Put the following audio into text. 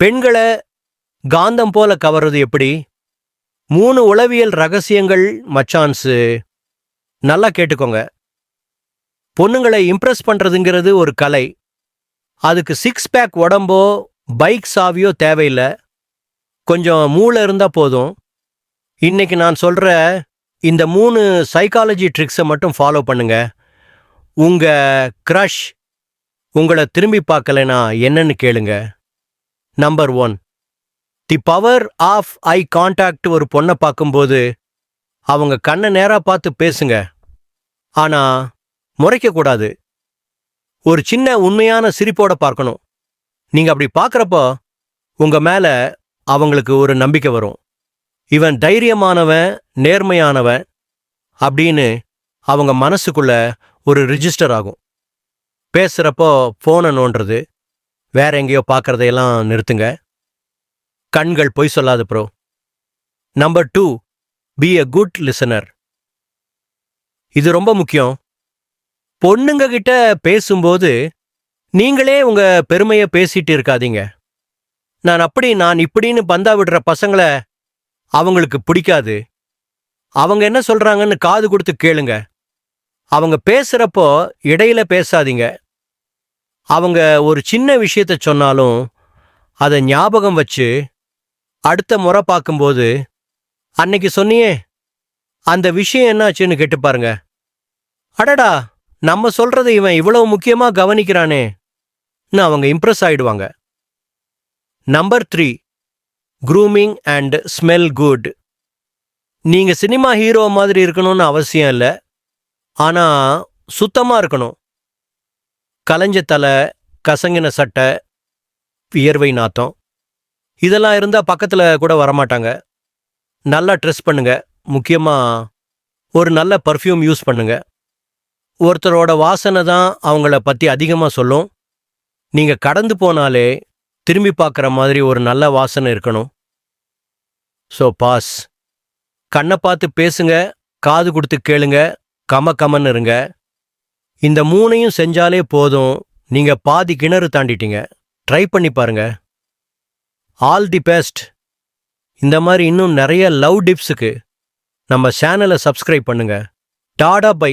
பெண்களை காந்தம் போல கவர்றது எப்படி? 3 உளவியல் ரகசியங்கள் மச்சான்ஸு. நல்லா கேட்டுக்கோங்க. பொண்ணுங்களை இம்ப்ரெஸ் பண்றதுங்கிறது ஒரு கலை. அதுக்கு சிக்ஸ் பேக் உடம்போ பைக் சாவியோ தேவையில்ல. கொஞ்சம் மூளை இருந்தா போதும். இன்னைக்கு நான் சொல்ற இந்த 3 சைக்காலஜி ட்ரிக்ஸை மட்டும் ஃபாலோ பண்ணுங்க. உங்க க்ரஷ் உங்களை திரும்பி பார்க்கலைனா என்னன்னு கேளுங்க. Number 1, the power of eye contact. ஒரு பொண்ணை பார்க்கும்போது அவங்க கண்ணை நேரா பார்த்து பேசுங்க. ஆனா முறைக்கக்கூடாது. ஒரு சின்ன உண்மையான சிரிப்போட பார்க்கணும். நீங்க அப்படி பார்க்கறப்போ உங்க மேல அவங்களுக்கு ஒரு நம்பிக்கை வரும். இவன் தைரியமானவன், நேர்மையானவன் அப்படின்னு அவங்க மனசுக்குள்ள ஒரு ரிஜிஸ்டர் ஆகும். பேசுறப்போ போனை நோண்டுறது, வேற எங்கேயோ பார்க்கறதையெல்லாம் நிறுத்துங்க. கண்கள் பொய் சொல்லாது bro. Number 2, B a good listener. இது ரொம்ப முக்கியம். பொண்ணுங்க கிட்ட பேசும்போது நீங்களே உங்க பெருமையை பேசிட்டு இருக்காதீங்க. நான் இப்படின்னு பந்தா விடுற பசங்களை அவங்களுக்கு பிடிக்காது. அவங்க என்ன சொல்றாங்கன்னு காது கொடுத்து கேளுங்க. அவங்க பேசுறப்போ இடையில பேசாதீங்க. அவங்க ஒரு சின்ன விஷயத்த சொன்னாலும் அதை ஞாபகம் வச்சு அடுத்த முறை பார்க்கும்போது, அன்னைக்கு சொன்னியே அந்த விஷயம் என்னாச்சுன்னு கேட்டு பாருங்க. அடடா, நம்ம சொல்றதை இவன் இவ்வளவு முக்கியமா கவனிக்கிறானே அவங்க இம்ப்ரெஸ் ஆயிடுவாங்க. Number 3, grooming and smell good. நீங்க சினிமா ஹீரோ மாதிரி இருக்கணும்னு அவசியம் இல்லை. ஆனா சுத்தமா இருக்கணும். கலைஞ்ச தலை, கசங்கின சட்டை, வியர்வை நாத்தம் இதெல்லாம் இருந்தா பக்கத்துல கூட வரமாட்டாங்க. நல்லா ட்ரெஸ் பண்ணுங்க. முக்கியமா ஒரு நல்ல பர்ஃப்யூம் யூஸ் பண்ணுங்க. ஒருத்தரோட வாசனை தான் அவங்கள பத்தி அதிகமா சொல்லும். நீங்க கடந்து போனாலே திரும்பி பார்க்குற மாதிரி ஒரு நல்ல வாசனை இருக்கணும். So pause. கண்ணை பார்த்து பேசுங்க, காது கொடுத்து கேளுங்க, கமன்னு இருங்க. இந்த 3ஐயும் செஞ்சாலே போதும். நீங்க பாதி கிணறு தாண்டிட்டீங்க. ட்ரை பண்ணி பாருங்க. All the best. இந்த மாதிரி இன்னும் நிறைய லவ் டிப்ஸுக்கு நம்ம சேனலை சப்ஸ்கிரைப் பண்ணுங்க. Tata bye.